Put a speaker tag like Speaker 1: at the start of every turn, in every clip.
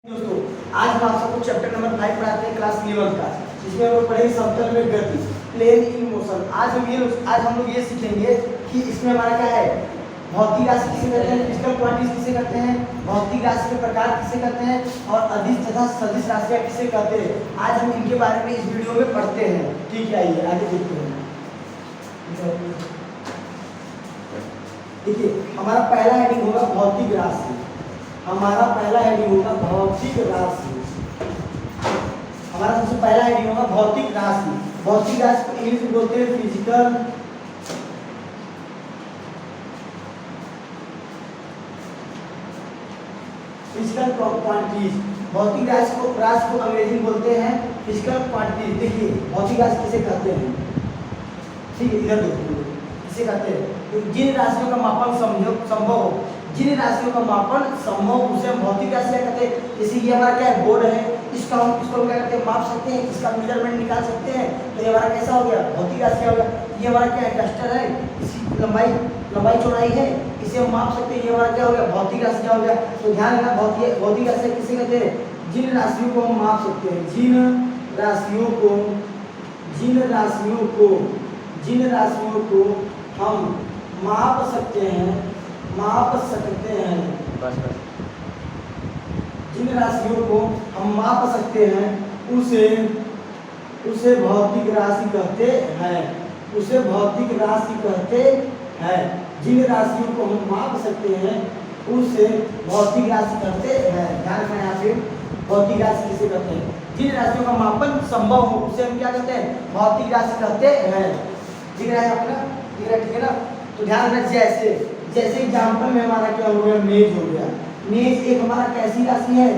Speaker 1: दोस्तों आज हम आप सबको चैप्टर नंबर 5 पढ़ाते हैं क्लास 11 का, जिसमें हम लोग पढ़ेंगे समतल में गति, प्लेन इन मोशन। आज हम लोग ये सीखेंगे कि इसमें हमारा क्या है, भौतिक राशि किसे कहते हैं, फिजिकल क्वांटिटीज किसे कहते हैं, भौतिक राशि के प्रकार किसे कहते हैं और अदिश तथा सदिश राशियां किसे कहते हैं। आज हम इनके बारे में इस वीडियो में पढ़ते हैं। ठीक है, आइए आगे देखते हैं। देखिए हमारा पहला हेडिंग होगा भौतिक राशि। हमारा पहला हेडिंग होगा भौतिक राशि। हमारा सबसे पहला हेडिंग होगा भौतिक राशि। भौतिक राशि को इंग्लिश में बोलते हैं फिजिकल क्वांटिटीज। भौतिक राशि को अंग्रेजी में बोलते हैं फिजिकल क्वांटिटीज। देखिए भौतिक राशि किसे कहते हैं, ठीक है, इधर देखिए किसे कहते हैं। तो जिन राशियों का मापन संभव हो, जिन राशियों का मापन संभव उसे हम भौतिक राशि कहते हैं। जैसे ये हमारा क्या है, बोर्ड है, इसको क्या करते हैं, माप सकते हैं, इसका मेजरमेंट निकाल सकते हैं। तो ये हमारा कैसा हो गया, भौतिक राशि हो गया। ये हमारा क्या है, डस्टर है, इसकी लंबाई चौड़ाई है, इसे हम माप सकते हैं। ये हमारा क्या हो गया, भौतिक राशि हो गया। तो ध्यान रखना भौतिक राशि किसे कहते हैं, जिन राशियों को हम माप सकते हैं, जिन राशियों को हम माप सकते हैं, जिन राशियों को हम माप सकते हैं उसे भौतिक राशि कहते हैं, उसे भौतिक राशि कहते हैं। जिन राशियों को हम माप सकते हैं उसे भौतिक राशि कहते हैं। ध्यान रखना यहाँ पे, भौतिक राशि किसे कहते हैं, जिन राशियों का मापन संभव हो उसे हम क्या कहते हैं, भौतिक राशि कहते हैं। ठीक है अपना, ठीक है ना। तो ध्यान रखना, जैसे एग्जाम्पल में हमारा क्या हो गया, मेज हो गया। मेज एक हमारा कैसी राशि है,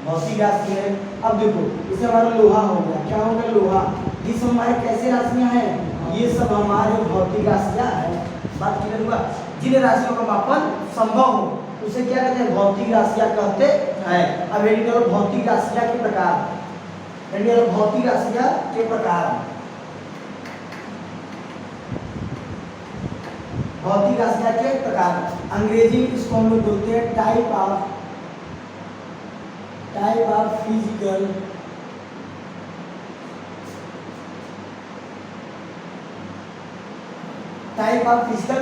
Speaker 1: भौतिक राशि है। अब देखो इसे हमारा लोहा हो गया, क्या हो गया, लोहा। ये सब हमारे कैसे राशियां हैं, ये सब हमारे भौतिक राशियां हैं। बात क्लियर हुआ। जिन राशियों का मापन संभव हो उसे क्या कहते हैं, भौतिक राशियां कहते हैं। अब हेडिंग करो भौतिक राशियां के प्रकार, हेडिंग करो भौतिक राशियां के प्रकार। भौतिक राशियां के प्रकार अंग्रेजी में इसको हम लोग बोलते हैं टाइप ऑफ फिजिकल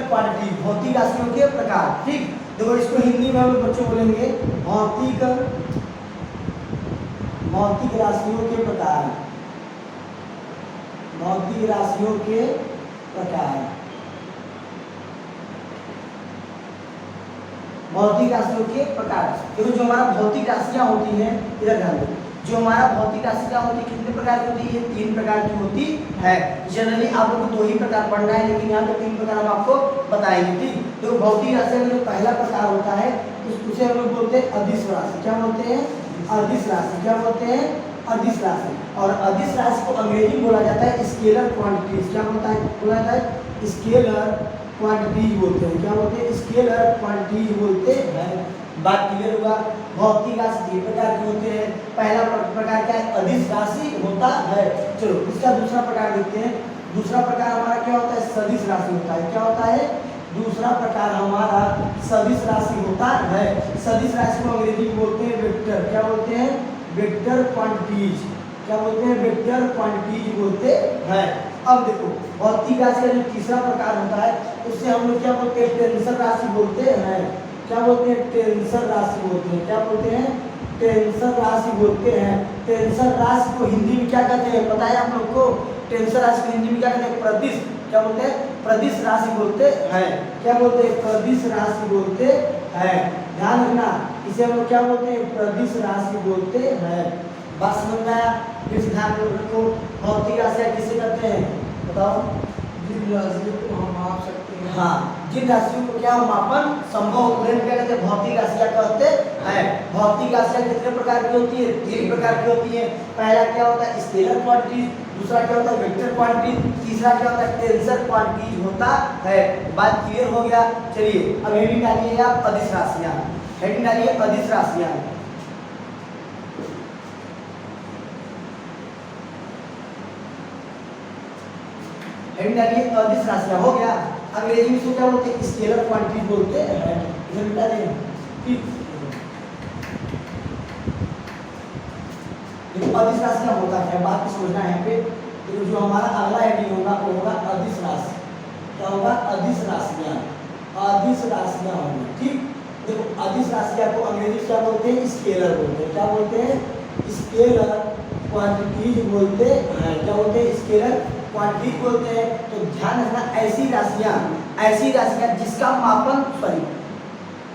Speaker 1: क्वांटिटी, भौतिक राशियों के प्रकार। ठीक, देखो इसको हिंदी में हम लोग बच्चों बोलेंगे भौतिक राशियों के प्रकार, भौतिक राशियों के प्रकार। भौतिक राशियों के प्रकार। देखो जो हमारा भौतिक राशियां होती हैं, इधर ध्यान दो, जो हमारा भौतिक राशि क्या होती है, कितने प्रकार की होती है, 3 प्रकार की होती है। जनरली आप लोग को 2 ही प्रकार पढ़ना है, लेकिन यहाँ पे 3 प्रकार हम आपको बताएंगे। ठीक, तो भौतिक राशि का जो पहला प्रकार होता है उसे हम लोग बोलते हैं अदिश राशि। क्या बोलते हैं, अदिश राशि। क्या बोलते हैं, अदिश राशि। और अदिश राशि को अंग्रेजी में बोला जाता है स्केलर क्वांटिटीज। क्या बोला जाता है, स्केलर क्वांटिटीज बोलते हैं। क्या बोलते हैं, स्केलर क्वांटिटीज बोलते हैं। बात क्लियर हुआ। भौतिक राशि 3 प्रकार के होते हैं। पहला प्रकार क्या है, अदिश राशि होता है। चलो इसका दूसरा प्रकार देखते हैं। दूसरा प्रकार हमारा क्या होता है, सदिश राशि होता है। क्या होता है, दूसरा प्रकार हमारा सदिश राशि होता है। सदिश राशि को अंग्रेजी में बोलते हैं वेक्टर। क्या बोलते हैं, वेक्टर क्वांटिटीज। क्या बोलते हैं, वेक्टर क्वांटिटीज बोलते हैं। अब देखो भौतिक राशि का जो तीसरा प्रकार होता है उससे हम लोग क्या बोलते हैं, टेंसर राशि बोलते हैं। क्या बोलते हैं, टेंसर राशि बोलते हैं। क्या बोलते हैं, टेंसर राशि बोलते हैं। टेंसर राशि को हिंदी में क्या कहते हैं, पता है आप लोग को, टेंसर राशि को हिंदी में क्या कहते हैं, प्रदिश। क्या बोलते हैं, प्रदिश राशि बोलते हैं। क्या बोलते हैं, प्रदिश राशि बोलते हैं। ध्यान रखना, इसे हम लोग क्या बोलते हैं, प्रदिश राशि बोलते हैं। बात समझ में आया, फिर से ध्यान रखो। भौतिक राशियां किसे कहते हैं, बताओ,
Speaker 2: जिन राशियों को हम माप सकते हैं।
Speaker 1: हाँ, जिन राशियों को क्या मापन संभव उन्हें क्या कहते हैं, भौतिक राशियां कहते हैं। भौतिक राशियां कितने प्रकार की होती है, 3 प्रकार की होती है। पहला क्या होता है, स्केलर क्वांटिटीज, दूसरा क्या होता है, वेक्टर क्वांटिटीज, तीसरा क्या होता है, टेंसर क्वांटिटीज होता है। बात क्लियर हो गया। चलिए अब हेडिंग डालिए आप अदिश राशियां, हेडिंग डालिए अदिश राशियां। हेडिंग डालिए अदिश राशियां, हो गया। अंग्रेजी में इसको क्या बोलते हैं, स्केलर क्वांटिटी बोलते हैं। इसे मिटा दें। ठीक, अदिश राशियां होता है, बात को समझना है यहाँ पे। देखो जो हमारा अगला हेडिंग होगा वो होगा अदिश राशि। क्या होगा? अदिश राशियां। अदिश राशियां होंगी, ठीक। देखो अदिश राशियां को अंग्रेजी क्या बोलते हैं? स्केलर बोलते हैं। क्या बोलते हैं? स्केलर क्वांटिटीज बोलते हैं। क्या बोलते हैं? स्केलर क्वांटिटीज बोलते हैं। तो ध्यान रखना, ऐसी राशियां जिसका मापन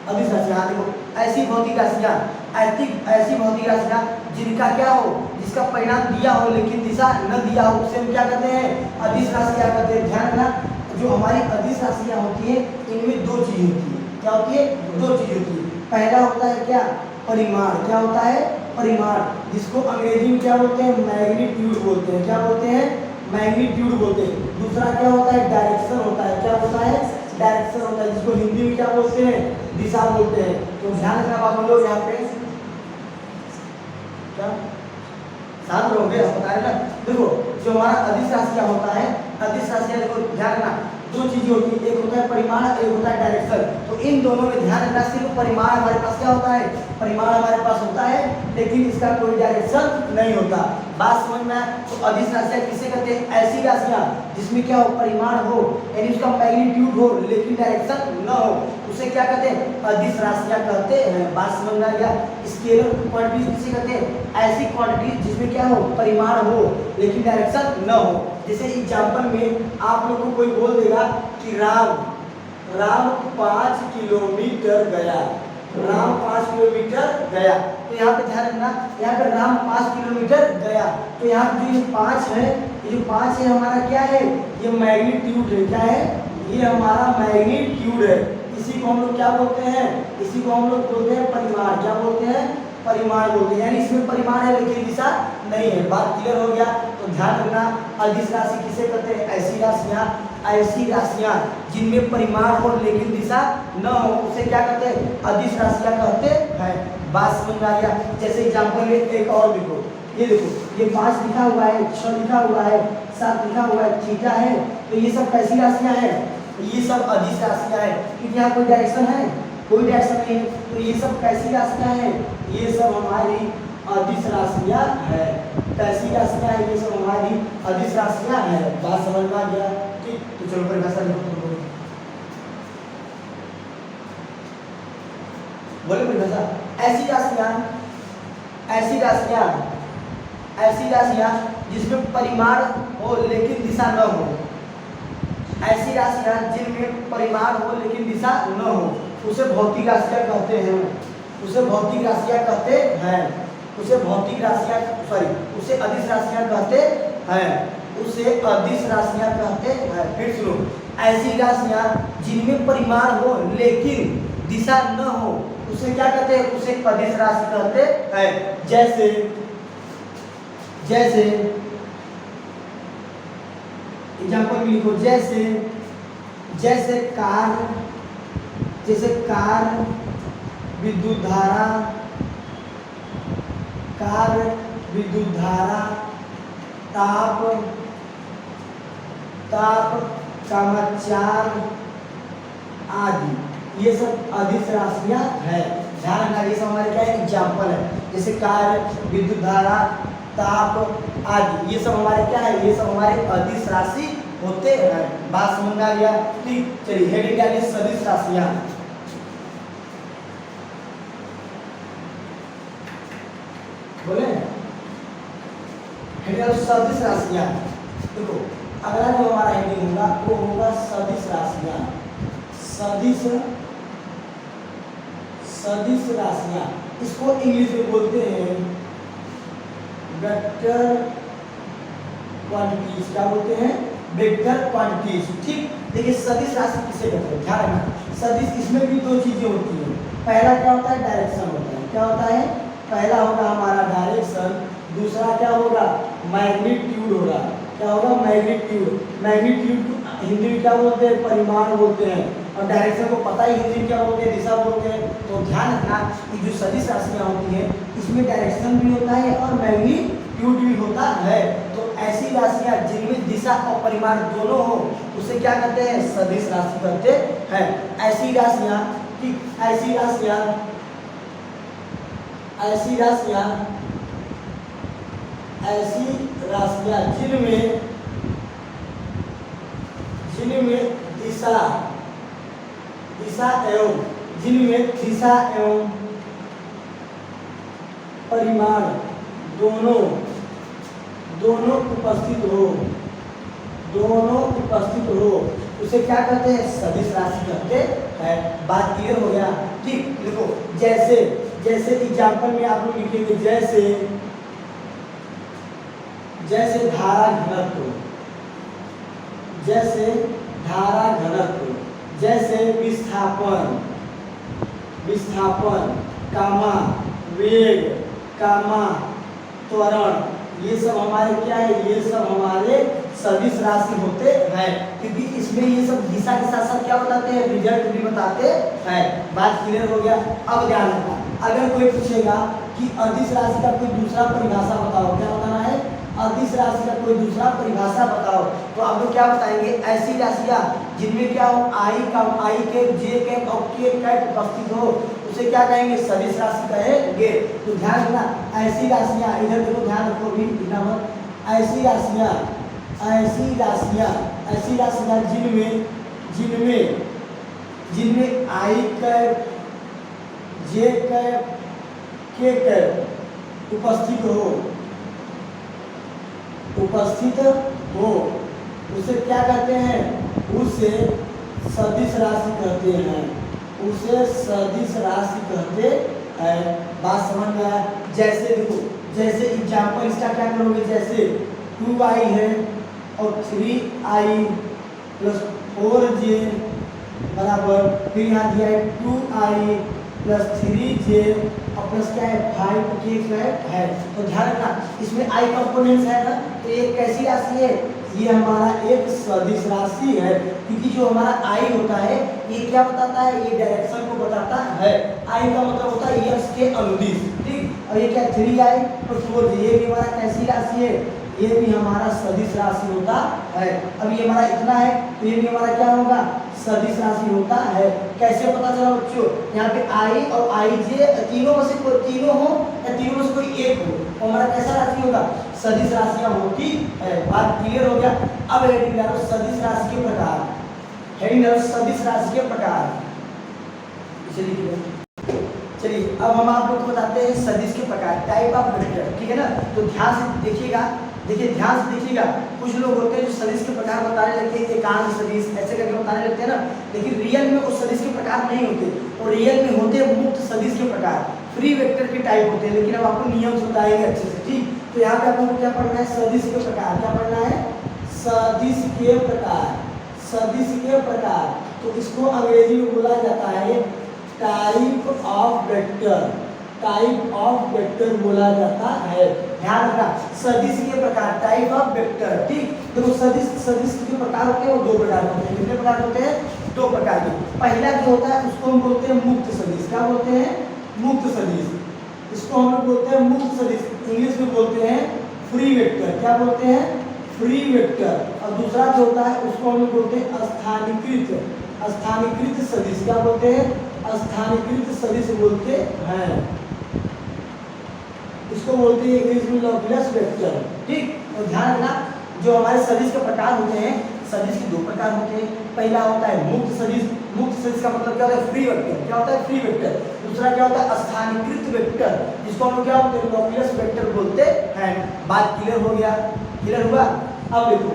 Speaker 1: अदिश राशियां, देखो ऐसी भौतिक राशियां, ऐसी भौतिक राशियां जिनका क्या हो, जिसका परिणाम दिया हो लेकिन दिशा न दिया हो, उसे हम क्या कहते हैं? अदिश राशियां कहते हैं। ध्यान रखना, जो हमारी अदिश राशियां होती है इनमें दो चीज होती है। क्या होती है? दो चीज होती है। पहला होता है क्या? परिमाण। क्या होता है? परिमाण, जिसको अंग्रेजी में क्या बोलते हैं? मैग्नीट्यूड बोलते हैं। क्या बोलते हैं? मैग्नीट्यूड बोलते हैं। दूसरा क्या होता है? डायरेक्शन होता है। क्या होता है? डायरेक्शन होता है, जिसको हिंदी में क्या बोलते हैं? दिशा बोलते हैं। तो ध्यान रखना बात हम लोग यहाँ पे क्या शांत रहोगे, बता रहे ना। देखो जो हमारा अदिश राशियां होता है, अदिश राशियां देखो ध्यान रखना, दो चीजें होती है, एक होता है परिमाण, एक होता है डायरेक्शन। तो इन दोनों में ध्यान रखना, सिर्फ परिमाण हमारे पास क्या होता है? परिमाण हमारे पास होता है, लेकिन इसका कोई डायरेक्शन नहीं होता। बात समझ में आया? तो अदिश राशियां किसे कहते हैं? ऐसी राशियां जिसमें क्या हो? परिमाण हो, यानी उसका मैग्नीट्यूड हो लेकिन डायरेक्शन न हो, उसे क्या कहते हैं? अदिश राशियां कहते हैं। बात समझ में आ गया? स्केलर क्वांटिटीज किसे कहते हैं? ऐसी क्वांटिटीज जिसमें क्या हो? परिमाण हो लेकिन डायरेक्शन न हो। जैसे एग्जांपल में आप लोग को कोई बोल देगा कि राम 5 किलोमीटर गया, राम 5 किलोमीटर गया। तो यहाँ पे ध्यान रखना, यहाँ पे राम 5 किलोमीटर गया, तो यहाँ पे जो ये 5 है, ये जो 5 है हमारा क्या है? ये मैग्नीट्यूड है। क्या है? ये हमारा मैग्नीट्यूड है। इसी को हम लोग क्या बोलते हैं? इसी को हम लोग बोलते हैं परिमाण। क्या बोलते हैं? परिमाण बोलते हैं, यानी इसमें परिमाण है लेकिन दिशा नहीं है। बात क्लियर हो गया? तो ध्यान रखना, अदिश राशि किसे कहते हैं? ऐसी राशियां जिनमें परिमाण हो लेकिन दिशा न हो, उसे क्या कहते हैं? अदिश राशियां कहते हैं। बात समझ में आ गया? जैसे एग्जांपल में एक और देखो, ये देखो, ये 5 लिखा हुआ है, 6 लिखा हुआ है, 7 लिखा हुआ है, थीटा है, तो ये सब कैसी राशियां हैं? ये सब अदिश राशियां हैं, क्योंकि यहाँ कोई डायरेक्शन है? कोई डायरेक्शन नहीं है। तो ये सब कैसी राशियां हैं? ये सब हमारी अदिश राशियां है। कैसी राशियां हैं? ये सब हमारी अदिश राशियां है। बात समझ में आ गया? ठीक, तो चलो परिभाषा लिखो। बोले परिभाषा, ऐसी राशियां जिसमें परिमाण हो लेकिन दिशा न हो, ऐसी राशियां जिनमें परिमाण हो लेकिन दिशा न हो, उसे भौतिक राशियां कहते हैं। उसे भौतिक राशियां कहते हैं। उसे भौतिक राशियां उसे अदिश राशियां कहते हैं। उसे अदिश राशियां कहते हैं। फिर सुनो, ऐसी राशियां जिनमें परिमाण हो लेकिन दिशा न हो, उसे क्या कहते हैं? उसे अदिश राशि कहते हैं। जैसे एग्जांपल लिखो, जैसे कार, विद्युत धारा, ताप, समाचार आदि, ये सब अदिश राशियां है। ध्यान रखना, ये सब हमारे क्या है? एग्जाम्पल है। जैसे कार, विद्युत धारा, ताप आदि, ये सब हमारे क्या है? ये सब हमारे अदिश राशि होते हैं। बात समझ में आ गया? ठीक, चलिए हेडिंग डालिए सदिश राशियां। बोले हेडिंग सदिश राशियां। देखो अगला जो हमारा हेडिंग होगा वो होगा सदिश राशियां। सदिश राशियां, इसको इंग्लिश में बोलते हैं वेक्टर क्वांटिटीज। क्या बोलते हैं? Vector quantities. ठीक, देखिए सदिश राशि किसे कहते हैं? ध्यान रखना, सदिश इसमें भी दो चीजें होती हैं। पहला क्या होता है? डायरेक्शन होता है। क्या होता है? पहला होगा हमारा डायरेक्शन, दूसरा क्या होगा? मैग्नीट्यूड होगा। क्या होगा? मैग्नीट्यूड हिंदी में क्या बोलते हैं? परिमाण बोलते हैं। और डायरेक्शन को पता ही हिंदी में क्या बोलते हैं? दिशा बोलते हैं। तो ध्यान रखना कि जो सदिश राशियां होती हैं इसमें डायरेक्शन भी होता है और मैग्नीट्यूड भी होता है। तो ऐसी राशियां जिनमें दिशा और परिमाण दोनों हो, उसे क्या कहते हैं? सदिश राशि कहते हैं। ऐसी राशियां ऐसी राशियां जिनमें दिशा एवं परिमाण दोनों उपस्थित हो उसे क्या कहते हैं? सदिश राशि कहते हैं। बात क्लियर हो गया? ठीक, देखो जैसे एग्जाम्पल में आप लोग लिखेंगे जैसे धारा घनत्व, जैसे विस्थापन, कामा वेग, कामा त्वरण, ये सब हमारे क्या है? ये सब हमारे सदिश राशि होते हैं, क्योंकि इसमें ये सब दिशा के साथ साथ क्या बताते हैं? रिजल्ट भी बताते हैं। बात क्लियर हो गया? अब ध्यान रखना, अगर कोई पूछेगा कि अदिश राशि का कोई दूसरा परिभाषा बताओ, क्या बताना है? अदिश राशि का कोई दूसरा परिभाषा बताओ, तो आप लोग क्या बताएंगे? ऐसी राशियां जिनमें क्या हो? आई के जे के और के कैट उपस्थित हो उसे क्या कहेंगे? सदिश राशि कहेंगे। तो ध्यान रखना, ऐसी राशियां, इधर देखो, ध्यान रखो भी, ऐसी राशियां जिनमें आई कैप जे कैप के कैप उपस्थित हो उसे क्या कहते हैं? उसे सदिश राशि कहते हैं। बात समझ में आया? जैसे देखो, जैसे एग्जाम्पल इसका क्या करोगे? जैसे 2i है और 3i प्लस 4j बराबर, फिर यहाँ दिया है 2i प्लस 3j और प्लस क्या है? 5k है। तो ध्यान रखना, इसमें i कंपोनेंट्स है ना, तो ये कैसी राशि है? ये हमारा एक सदिश राशि है, क्योंकि जो हमारा i होता है ये क्या बताता है? ये डायरेक्शन को बताता है। i का मतलब होता है x के अनुदिश, ठीक। और ये क्या? 3i और 4j, ये भी हमारा कैसी राशि है? ये भी हमारा सदिश राशि होता है। अब ये हमारा इतना है तो ये भी हमारा क्या होगा? सदिश राशि होता है। कैसे पता चला बच्चों? यहाँ पे i और ij तीनों में से कोई तीनों हो या तीनों में से कोई एक हो, तो हमारा कैसा राशि होगा? सदिश राशियां होती है। बात क्लियर हो गया? अब हेडिंग डालो सदिश राशि के प्रकार। चलिए अब हम आप लोग को बताते हैं सदिश के प्रकार, टाइप ऑफ वेक्टर, ठीक है ना। तो ध्यान से देखिएगा, कुछ लोग होते हैं जो सदिश के प्रकार बताने लगते हैं, एकांक सदिश ऐसे करके बताने लगते हैं ना, लेकिन रियल में वो सदिश के प्रकार नहीं होते, और रियल में होते हैं मुक्त सदिश के प्रकार, फ्री वेक्टर के टाइप होते हैं। लेकिन अब आपको नियम बताएंगे अच्छे से, ठीक। तो यहाँ पे आपको क्या पढ़ना है? सदिश के प्रकार। क्या पढ़ना है? सदिश के प्रकार। तो इसको अंग्रेजी में बोला जाता है टाइप ऑफ वेक्टर बोला जाता है। ध्यान रखना, सदिश के प्रकार, टाइप ऑफ वेक्टर, ठीक। देखो सदिश के प्रकार होते हैं, वो दो प्रकार होते हैं। कितने प्रकार होते हैं? दो प्रकार के। पहला जो होता है उसको हम बोलते हैं मुक्त सदिश। क्या बोलते हैं? मुक्त सदिश। इसको हम लोग बोलते हैं मुक्त सदिश, इंग्लिश में बोलते हैं फ्री वेक्टर। क्या बोलते हैं? Free vector. और दूसरा जो होता है उसको हम लोग बोलते हैं स्थानीकृत सदिश। क्या बोलते हैं? स्थानीकृत सदिश बोलते हैं। इसको बोलते हैं इंग्लिश में लॉकलेस वेक्टर, ठीक। तो ध्यान रखना, जो हमारे सदिश के प्रकार होते हैं, सदिश के दो प्रकार होते हैं। पहला होता है मुक्त सदिश। मुक्त सदिश का मतलब क्या होता है? Free vector. क्या होता है? Free vector. दूसरा क्या होता है? स्थानीकृत वेक्टर, जिसको हम लोग क्या बोलते हैं? लॉकलेस वेक्टर बोलते हैं। बात क्लियर हो गया? क्लियर हुआ? अब देखो,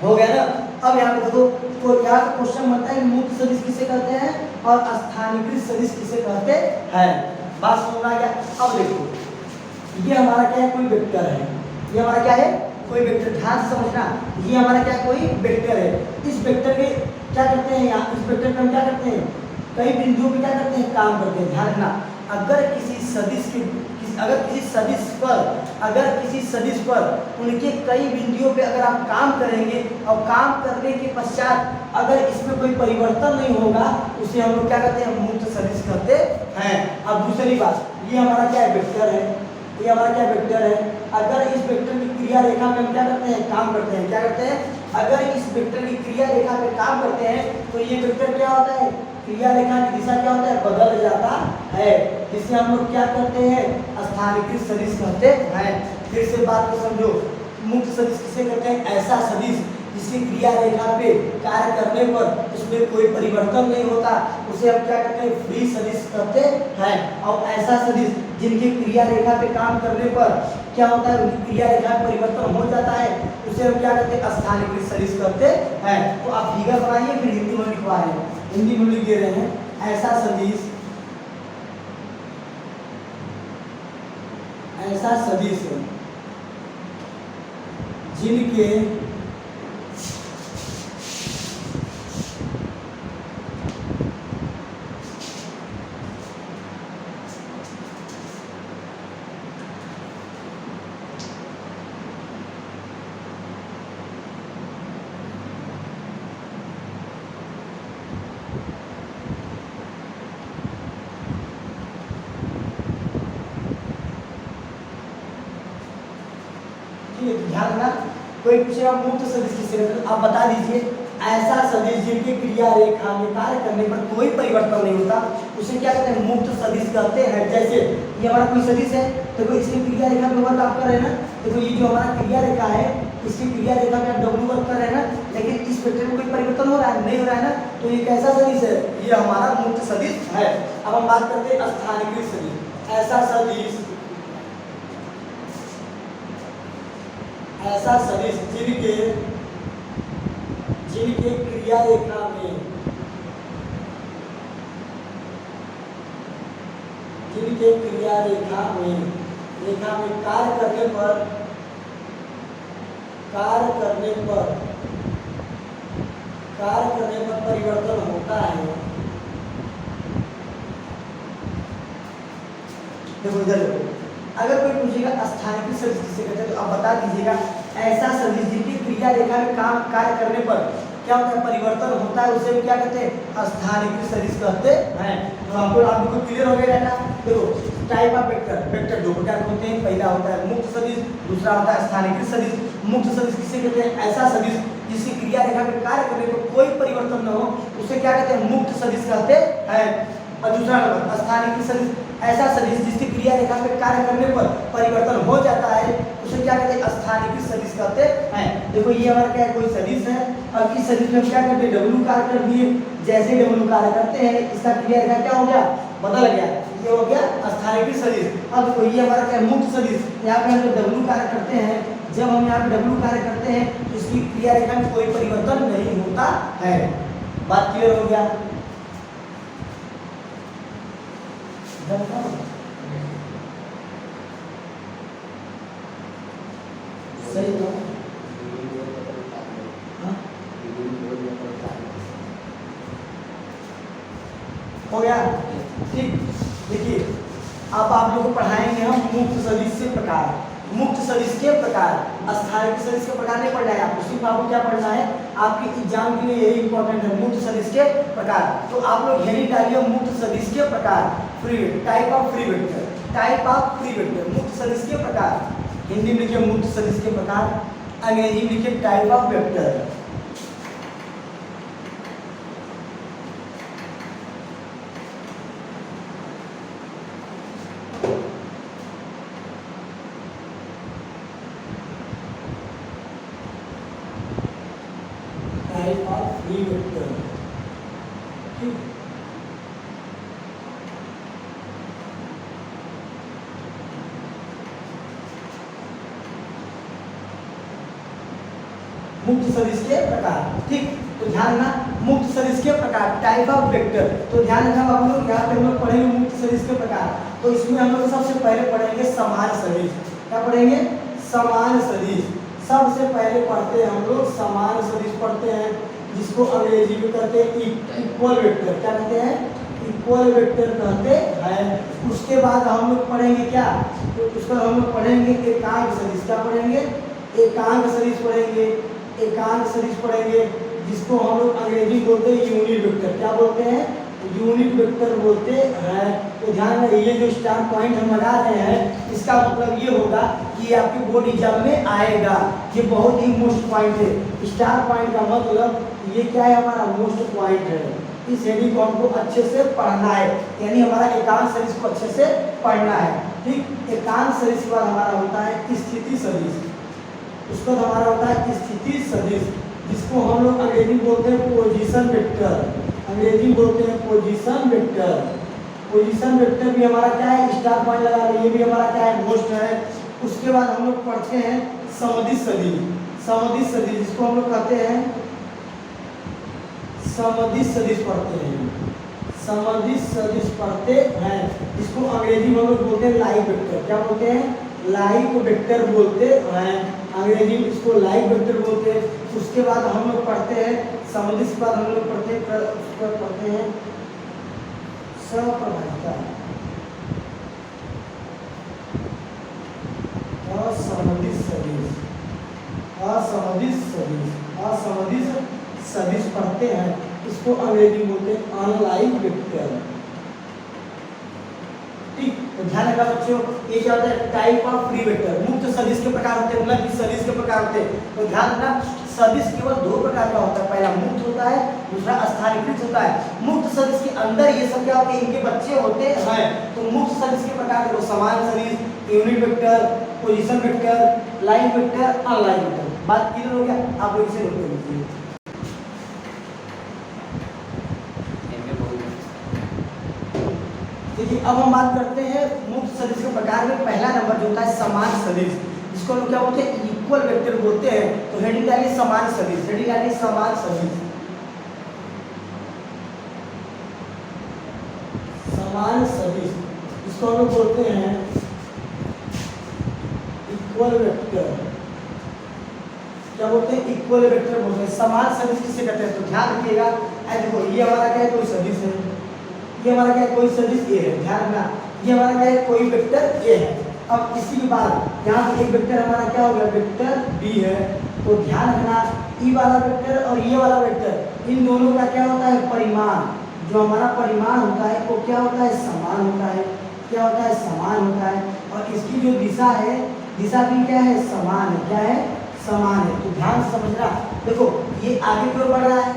Speaker 1: हो गया ना। अब यहाँ पे देखो, तो यहाँ पे क्वेश्चन बनता है मुक्त सदिश किसे कहते हैं और स्थानीकृत सदिश किसे कहते हैं। बात समझ आ गया? अब देखो, ये हमारा क्या है? कोई वेक्टर है। ये हमारा क्या है? कोई वेक्टर। ध्यान से समझना, ये हमारा क्या? कोई वेक्टर है। इस वेक्टर के क्या करते हैं? यहाँ इस वेक्टर पे हम क्या करते हैं? कई बिंदुओं पे क्या करते हैं? काम करते हैं। ध्यान रखना, अगर किसी सदिश पर उनके कई बिंदुओं पे अगर आप काम करेंगे और काम करने के पश्चात अगर इसमें कोई परिवर्तन नहीं होगा, उसे हम लोग क्या कहते हैं? मुक्त सदिश कहते हैं। अब दूसरी बात, ये हमारा क्या है? वेक्टर है। ये हमारा क्या वेक्टर है? अगर इस वेक्टर की क्रिया रेखा में हम क्या करते हैं? काम करते हैं। क्या करते हैं? अगर इस वेक्टर की क्रिया रेखा पे काम करते हैं तो ये वेक्टर क्या होता है? क्रिया रेखा की दिशा क्या होता है? बदल जाता है। इसे हम लोग क्या कहते हैं, स्थानीयकृत सदिश कहते हैं। फिर से बात को समझो, मुक्त सदिश किसे कहते हैं, ऐसा सदिश जिसकी क्रिया रेखा पे कार्य करने पर उसमें कोई परिवर्तन नहीं होता, उसे हम क्या कहते हैं, फ्री सदिश कहते हैं। और ऐसा सदिश जिनकी क्रिया रेखा पे काम करने पर क्या होता है, उनकी क्रिया रेखा में परिवर्तन हो जाता है, उसे हम क्या कहते हैं, स्थानीयकृत सदिश कहते हैं। तो आप फिगर बनाइए, फिर हिंदी में लिखवा रहे हैं, हिंदी में लिख दे रहे हैं, ऐसा सदिश, ऐसा सदिश जिनके ध्यान रखना, कोई पूछेगा मुक्त सदिश किसे कहते हैं, आप बता दीजिए, ऐसा सदिश जिनकी क्रिया रेखा में कार्य करने पर कोई परिवर्तन नहीं होता, उसे क्या कहते हैं, मुक्त सदिश कहते हैं। जैसे ये हमारा कोई सदिश है, तो कोई इसकी क्रिया रेखा में वर्क आप कर रहे हैं ना, देखो ये जो हमारा क्रिया रेखा है, इसकी क्रिया रेखा में आप डब्ल्यू वर्क कर रहे हैं ना, लेकिन इस वेक्टर में कोई परिवर्तन हो रहा है, नहीं हो रहा है ना, तो ये कैसा सदिश है, ये हमारा मुक्त सदिश है। अब हम बात करते हैं स्थानीयकृत सदिश, ऐसा सदिश, ऐसा सदिश जिनके क्रिया रेखा में कार्य करने पर परिवर्तन होता है। देखो इधर देखो, अगर कोई पूछेगा स्थानीयकृत सदिश किसे कहते हैं, तो आप बता दीजिएगा, ऐसा सदिश जिनकी क्रिया रेखा में कार्य करने पर क्या होता है, परिवर्तन होता है, उसे क्या कहते हैं, स्थानीयकृत सदिश कहते हैं। तो हमको आप लोग क्लियर हो गया ना। देखो टाइप ऑफ वेक्टर दो प्रकार के होते हैं, पहला होता है मुक्त सदिश, दूसरा होता है स्थानीयकृत सदिश। मुक्त सदिश किसे कहते हैं, ऐसा सदिश जिसकी क्रिया रेखा में कार्य करने पर कोई परिवर्तन न हो, उसे क्या कहते हैं, मुक्त सदिश कहते हैं। और दूसरा नंबर स्थानीयकृत सदिश, ऐसा सदिश जिसकी क्रिया रेखा पे कार्य करने पर परिवर्तन हो जाता है, उसे क्या कहते हैं, स्थानीयकृत सदिश कहते हैं। देखो ये हमारा क्या है, कोई सदिश है, अब इस सदिश में क्या करते हैं, डब्ल्यू कार्य कर दिए, जैसे डब्ल्यू कार्य करते हैं इसका क्रिया रेखा क्या हो गया, बदल गया, ये हो गया स्थानीयकृत सदिश। अब देखो ये हमारा क्या है, मुक्त सदिश, यहाँ पे हम डब्ल्यू कार्य करते हैं, जब हम यहाँ पे डब्ल्यू कार्य करते हैं तो इसकी क्रिया रेखा में कोई परिवर्तन नहीं होता है। बात क्लियर हो गया। सही तो हो गया, ठीक। देखिए अब आप लोग को पढ़ाएंगे हम मुक्त सदिश से प्रकार, मुक्त सदिश के प्रकार। स्थानीयकृत सदिश के प्रकार नहीं पढ़ना है आपको, सिर्फ आपको क्या पढ़ना है, आपके एग्जाम के लिए यही इंपॉर्टेंट है, मुक्त सदिश के प्रकार। तो आप लोग हेडिंग डालिए मुक्त सदिश के प्रकार, free type of free vector, type of free vector, मुक्त सदिश के प्रकार। हिंदी में लिखिए मुक्त सदिश के प्रकार, अंग्रेजी में लिखिए type of vector. Type of free vector, ठीक। मुक्त सदिश के प्रकार, ठीक। तो ध्यान रखना मुक्त सदिश के प्रकार, टाइप ऑफ वेक्टर। तो ध्यान रखना आप लोग, यहाँ पे हम लोग पढ़ेंगे मुक्त सदिश के प्रकार। तो इसमें हम लोग सबसे पहले पढ़ेंगे समान सदिश। क्या पढ़ेंगे, समान सदिश। सबसे पहले पढ़ते हैं हम लोग समान सदिश पढ़ते हैं, जिसको अंग्रेजी में कहते हैं इक्वल वेक्टर। क्या कहते हैं, इक्वल वेक्टर कहते हैं। उसके बाद हम लोग पढ़ेंगे क्या, तो उसका हम लोग पढ़ेंगे एकांक सदिश। क्या पढ़ेंगे, एकांक सदिश पढ़ेंगे, एकांक सदिश पढ़ेंगे, जिसको हम लोग अंग्रेजी बोलते हैं यूनिट वेक्टर। क्या बोलते हैं, यूनिट वेक्टर बोलते हैं। तो ध्यान में ये जो स्टार पॉइंट हम लगा रहे हैं, इसका मतलब ये होगा कि ये आपके बोर्ड एग्जाम में आएगा। ये बहुत ही मोस्ट पॉइंट है, स्टार पॉइंट का मतलब ये क्या है, हमारा मोस्ट पॉइंट है। इस हेडिंग को हमको अच्छे से पढ़ना है, यानी हमारा एकांक सदिश को अच्छे से पढ़ना है। ठीक, एकांक सदिश के बाद हमारा होता है स्थिति सदिश, उसके बाद हमारा होता है स्थिति सदिश, जिसको हम लोग अंग्रेजी में बोलते हैं पोजीशन वेक्टर, अंग्रेजी में बोलते हैं पोजीशन वेक्टर। पोजीशन वेक्टर भी हमारा क्या है, स्टार पॉइंट लगा रहे, ये भी हमारा क्या है, मोस्ट है। उसके बाद हम लोग पढ़ते हैं सदिश सदिश, सदिश सदिश जिसको हम लोग कहते हैं सदिश सदिश पढ़ते हैं, सदिश सदिश पढ़ते हैं, जिसको अंग्रेजी में हम लोग बोलते हैं लाइव वेक्टर। क्या बोलते हैं, लाइव वेक्टर बोलते हैं, अंग्रेजी में इसको लाइव वेक्टर बोलते हैं। उसके बाद हम लोग पढ़ते हैं सदिश के बाद हम लोग पढ़ते हैं सप्रभाविता, असमदिश सदिश, असमदिश सदिश, असमदिश सदिश पढ़ते हैं, इसको अंग्रेजी बोलते हैं अनलाइव वेक्टर। ठीक, तो ध्यान रखना बच्चों, ये क्या होता है, टाइप ऑफ फ्री वेक्टर, मुक्त सदिश के प्रकार होते हैं, मतलब सदिश के प्रकार होते हैं। तो ध्यान रखना, सदिश केवल दो प्रकार का होता है, पहला मुक्त होता है, दूसरा स्थानीयकृत होता है। मुक्त सदिश के अंदर ये सब क्या होते हैं, इनके बच्चे होते हैं। तो मुक्त सदिश के प्रकार देखो, समान सदिश, unit vector, position vector, line vector, online vector. बात क्लियर हो गया, आप लोग इसे नोट कर लीजिए। देखिए, अब हम बात करते हैं मुक्त सदिश के प्रकार में। पहला नंबर जो होता है समान सदिश, जिसको हम क्या बोलते हैं, इक्वल वेक्टर बोलते हैं। तो हेडिंग डालिए समान सदिश, हेडिंग डालिए समान सदिश, समान सदिश, जिसको हम लोग बोलते हैं इक्वल वेक्टर। क्या बोलते हैं, इक्वल वेक्टर बोलते हैं। समान सदिश किसे कहते हैं, तो ध्यान रखिएगा, देखो ये हमारा क्या है, कोई सदिश है, ये हमारा क्या है, कोई सदिश ए है, ध्यान रखना, ये हमारा क्या है, कोई वेक्टर ए है। अब इसी के बाद यहाँ पे एक वेक्टर हमारा क्या हो गया, वेक्टर बी है। तो ध्यान रखना, ई वाला वेक्टर और ये वाला वेक्टर, इन दोनों का क्या होता है, परिमाण, जो हमारा परिमाण होता है वो क्या होता है, समान होता है। क्या होता है, समान होता है। और इसकी जो दिशा है, दिशा भी क्या है, समान है। क्या है, समान है। तो ध्यान से समझना, देखो ये आगे की ओर बढ़ रहा है,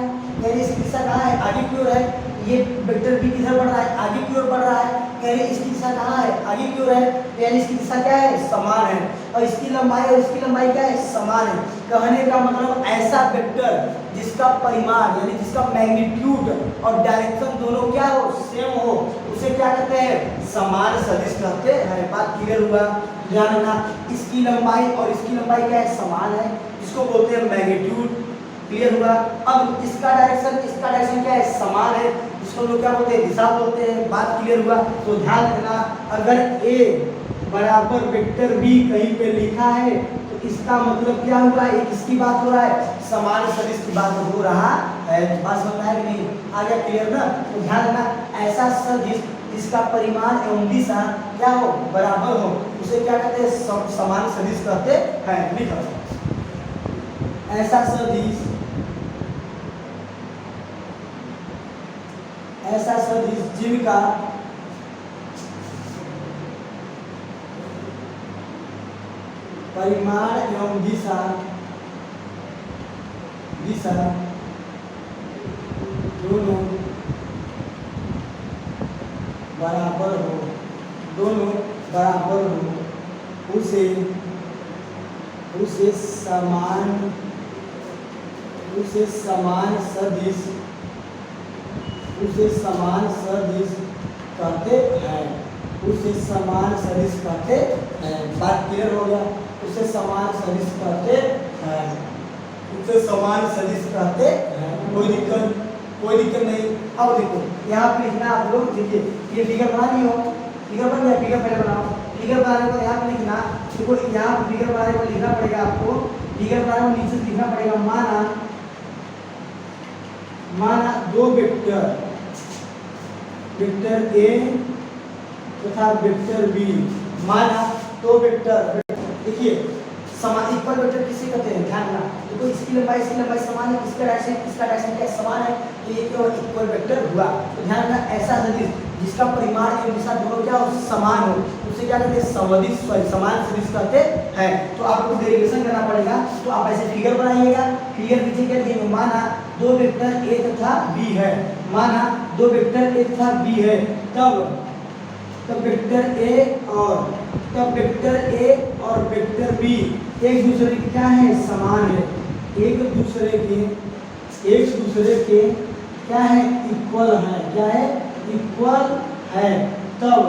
Speaker 1: यानी इसकी दिशा कहाँ है, आगे की ओर है। ये वेक्टर बी किधर बढ़ रहा है, आगे की ओर बढ़ रहा है, यानी इसकी दिशा कहाँ है, आगे की ओर है, यानी इसकी दिशा क्या है, समान है। और इसकी लंबाई और इसकी लंबाई क्या है, समान है। कहने का मतलब ऐसा वेक्टर जिसका परिमाण यानी जिसका मैग्नीट्यूड और डायरेक्शन दोनों क्या हो, सेम हो, उसे क्या कहते हैं, समान सदिश कहते हैं। बात क्लियर हुआ, ध्यान रखना, इसकी लंबाई और इसकी लंबाई क्या है, समान है, जिसको बोलते हैं मैग्नीट्यूड। क्लियर हुआ। अब इसका डायरेक्शन क्या है, समान है, इसको लोग क्या बोलते हैं, दिशा बोलते हैं। बात क्लियर हुआ। तो ध्यान रखना, अगर ए बराबर वेक्टर बी कहीं पे लिखा है तो इसका मतलब क्या हुआ, एक इसकी बात हो रहा है, समान सदिश की बात हो रहा है। बात समझ में आया कि नहीं, आ गया क्लियर ना। तो ध्यान रखना, ऐसा सदिश जिसका परिमाण एवं दिशा क्या हो, बराबर हो, उसे क्या कहते हैं, समान सदिश कहते हैं। लिखो, ऐसा सदिश, ऐसा सदिश जिनका परिमाण एवं दिशा दोनों बराबर हो, दोनों बराबर हो, उसे समान सदिश कहते हैं। उसे समान सदिश कहते हैं। बात क्लियर हो गया, उसे समान सदिश कहते हैं, उसे समान सदिश कहते हैं। कोई दिक्कत नहीं। अब देखो यहाँ पे लिखना, आप लोग देखिए, ये फिगर बना ली हो, फिगर बन गया, फिगर पहले बनाओ। फिगर बनाने को यहाँ पे लिखना, देखो यहाँ फिगर बनाने को लिखना पड़ेगा आपको, फिगर बनाने को नीचे लिखना पड़ेगा, माना दो वेक्टर ए तथा वेक्टर बी, माना दो वेक्टर, देखिए समान इक्वल वेक्टर किसे कहते हैं, ध्यान रखना। देखो इसकी लंबाई समान है, इसका डायरेक्शन क्या समान है, तो ये क्या इक्वल वेक्टर हुआ। तो ध्यान रखना, ऐसा सदिश जिसका परिमाण एवं दिशा दोनों क्या हो, समान हो, उसे क्या कहते हैं, सदिश, सॉरी समान सदिश कहते हैं। तो आपको डेरिवेशन करना पड़ेगा। तो आप ऐसे फिगर बनाइएगा। फिगर नीचे क्या दिए, माना दो वेक्टर ए तथा बी है, माना दो वेक्टर ए तथा बी है, तब वेक्टर ए और वेक्टर बी एक दूसरे के क्या है, समान है, एक दूसरे के क्या है, इक्वल है, क्या है, इक्वल है। तब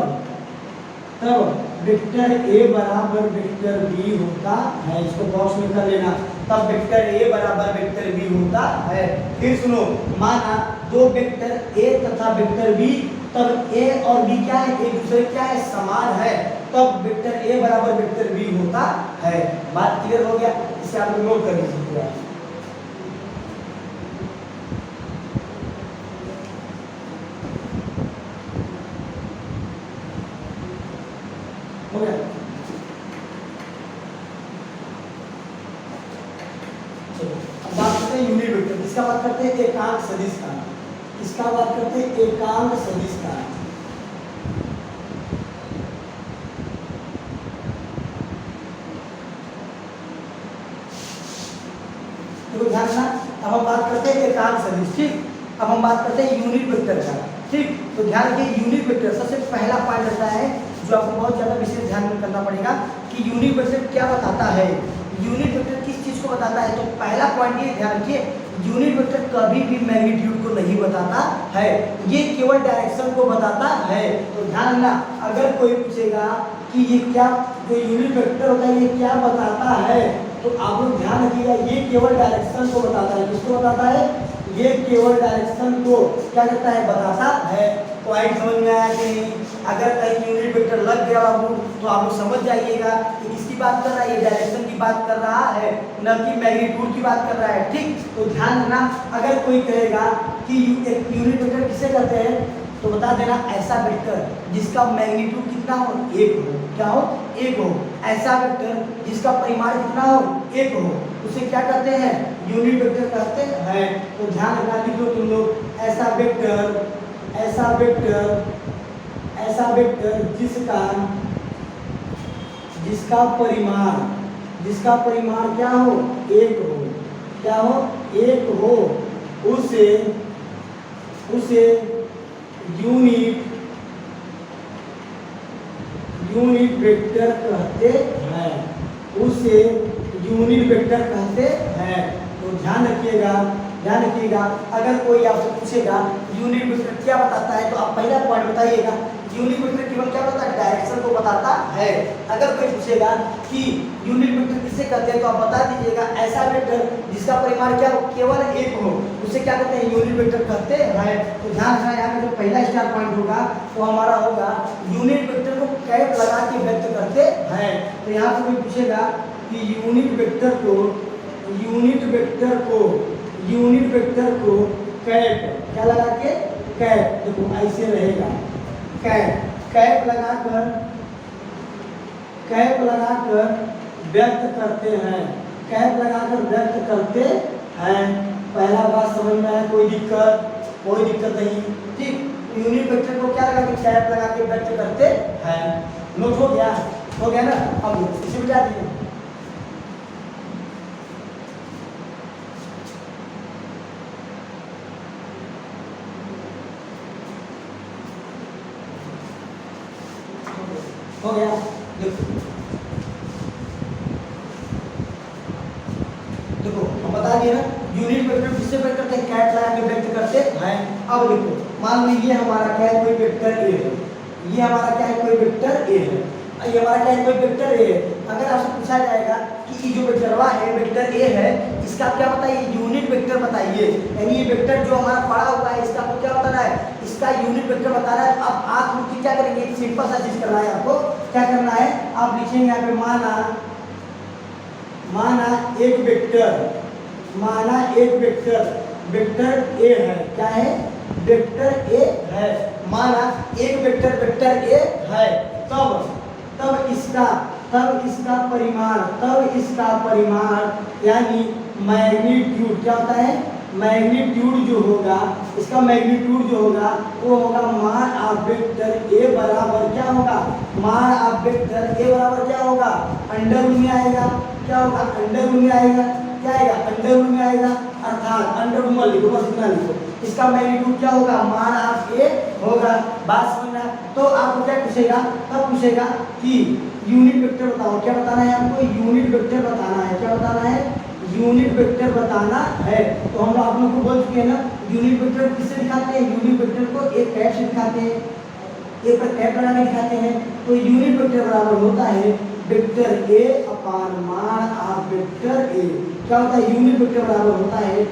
Speaker 1: वेक्टर ए बराबर वेक्टर बी होता है। इसको बॉक्स में कर लेना। तब वेक्टर ए बराबर वेक्टर बी होता है। फिर सुनो, माना दो वेक्टर ए तथा वेक्टर बी, तब ए और बी क्या है, एक दूसरे क्या है, समान है, तब वेक्टर ए बराबर वेक्टर बी होता है। बात क्लियर हो गया? इसे आप नोट कर लीजिए। हो गया? चलो अब बात करते हैं यूनिट वेक्टर। इसका बात करते हैं एकांक सदिश का। इसका बात करते हैं एकांक सदिश का। देखो ध्यान रखना, अब हम बात करते हैं एकांक सदिश, ठीक। अब हम बात करते हैं यूनिट वेक्टर का, ठीक। तो ध्यान रखिए, यूनिट वेक्टर सबसे पहला पॉइंट रहता है जो आपको बहुत ज़्यादा विशेष ध्यान में करना पड़ेगा कि यूनिट वेक्टर क्या बताता है। यूनिट वेक्टर किस चीज़ को बताता है? तो पहला पॉइंट ये ध्यान रखिए, यूनिट वेक्टर कभी भी मैग्नीट्यूड को नहीं बताता है, ये केवल डायरेक्शन को बताता है। तो ध्यान रखना, अगर कोई पूछेगा कि ये क्या, जो यूनिट वेक्टर होता है ये क्या बताता है, तो आप लोग ध्यान रखिएगा, ये केवल डायरेक्शन को बताता है। किसको बताता है? ये केवल डायरेक्शन को क्या करता है, बताता है। पॉइंट समझ में आया कि नहीं? अगर कहीं यूनिट वेक्टर लग गया बाबू तो आप लोग समझ जाइएगा कि किसकी बात कर रहा है, ये डायरेक्शन की बात कर रहा है, न कि मैग्नीट्यूड की बात कर रहा है, ठीक। तो ध्यान रखना, अगर कोई कहेगा कि एक यूनिट वेक्टर किसे कहते हैं, तो बता देना ऐसा वेक्टर जिसका मैग्नीट्यूड कितना हो, एक हो, क्या हो, एक हो। ऐसा वेक्टर जिसका परिमाण कितना हो, एक हो, उसे क्या कहते हैं, यूनिट वेक्टर कहते हैं। तो ध्यान रखना, लिख लो तुम लोग, ऐसा वेक्टर जिसका परिमाण क्या हो, एक हो, क्या हो, एक हो, उसे यूनिट वेक्टर कहते हैं, उसे यूनिट वेक्टर कहते हैं। तो ध्यान रखिएगा, अगर कोई आपसे पूछेगा यूनिट वेक्टर क्या बताता है, तो आप पहला पॉइंट बताइएगा, यूनिट वेक्टर केवल क्या बताता है, डायरेक्शन को बताता है। अगर कोई पूछेगा कि यूनिट वेक्टर किसे कहते हैं, तो आप बता दीजिएगा ऐसा वेक्टर जिसका परिमाण क्या हो, केवल एक हो, उसे क्या कहते हैं, यूनिट वेक्टर कहते हैं। तो ध्यान रखना, यहाँ पे जो पहला स्टार पॉइंट होगा वो हमारा होगा यूनिट वेक्टर को कैप लगा के व्यक्त करते हैं। तो यहाँ पे कोई पूछेगा कि यूनिट वेक्टर को कैप क्या लगा के, कैप, देखो ऐसे रहेगा, कैप लगाकर व्यक्त करते हैं, पहला बात समझ में आया? कोई दिक्कत नहीं, ठीक। यूनिट वेक्टर को क्या लगा के, कैप लगा के व्यक्त करते हैं। नोट हो गया ना? अब इसे मिटा दीजिए। हो गया? देखो हम बता दिए ना, यूनिट वेक्टर किससे व्यक्त करते हैं, कैप लगा के व्यक्त करते हैं। अब देखो, मान लीजिए हमारा क्या है, कोई वेक्टर ए है, ये हमारा क्या है, कोई वेक्टर ए है, ये हमारा क्या है, कोई वेक्टर ए है। अगर आपसे पूछा जाएगा कि जो वेक्टरवा है, वेक्टर ए है, इसका क्या बताइए, यूनिट वेक्टर बताइए, यानी ये वेक्टर जो हमारा पड़ा हुआ है इसका आपको क्या बताना है, इसका यूनिट वेक्टर बताना है। अब आप लोग क्या करेंगे, एक सिंपल सा चीज करना है आपको, क्या करना है, आप लिखेंगे यहाँ पे माना एक वेक्टर ए है, क्या है, वेक्टर ए है, माना एक वेक्टर ए है, तब इसका परिमाण यानी मैग्नीट्यूड क्या होता है, मैग्नीट्यूड जो होगा, इसका मैग्नीट्यूड जो होगा वो होगा मान ऑफ वेक्टर ए बराबर क्या होगा, मान ऑफ वेक्टर ए बराबर क्या होगा, अंडर रूट में आएगा, क्या होगा, अंडर रूट में आएगा, क्या आएगा, अंडर रूट में आएगा, अर्थात अंडर रूट में लिखो, बस इतना लिखो, इसका मैग्नीट्यूड क्या होगा, मान ऑफ ए होगा। बात समझना। तो आपको क्या पूछेगा, तब पूछेगा कि यूनिट वेक्टर बताओ, क्या बताना है आपको, यूनिट वेक्टर बताना है, क्या बताना है, यूनिट वेक्टर बताना है। तो हम आप लोग को बोल चुके हैं ना, यूनिट वेक्टर किससे दिखाते हैं, यूनिट वेक्टर को एक कैप से दिखाते हैं, ए पर कैप लगा के दिखाते हैं। तो यूनिट वेक्टर बराबर होता है वेक्टर ए अपान मान ऑफ वेक्टर ए। क्या होता है, यूनिट वेक्टर बराबर होता है,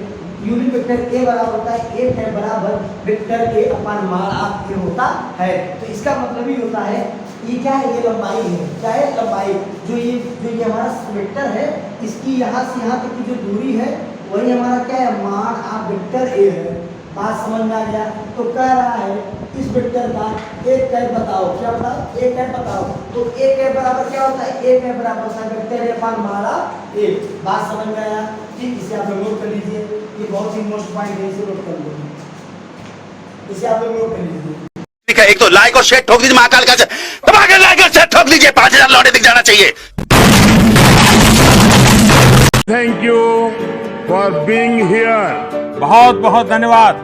Speaker 1: यूनिट वेक्टर ए बराबर होता है ए है बराबर वेक्टर ए अपान मान ऑफ ए होता है। तो इसका मतलब ही होता है ये क्या है, ये लंबाई है, क्या है, लंबाई। जो ये हमारा वेक्टर है, इसकी यहाँ से यहाँ तक की जो दूरी है वही हमारा क्या है, मान ऑफ वेक्टर ए है। बात समझ में आ गया। तो कह रहा है इस वेक्टर का एक कैप बताओ, क्या बताओ, एक कैप बताओ। तो एक कैप बराबर क्या होता है, एक कैप बराबर होता है वेक्टर ए अपान मान ऑफ ए। बात समझ में आया। ठीक, इसे आप लोग नोट कर लीजिए, ये बहुत ही मोस्ट पॉइंट है, इसे नोट कर लीजिए, इसे आप लोग नोट कर लीजिए।
Speaker 3: एक तो लाइक और शेयर ठोक दीजिए, महाकाल का दबा के लाइक और शेयर ठोक दीजिए, 5000 लौटे दिख जाना चाहिए।
Speaker 4: Thank you for being here.
Speaker 5: बहुत बहुत धन्यवाद।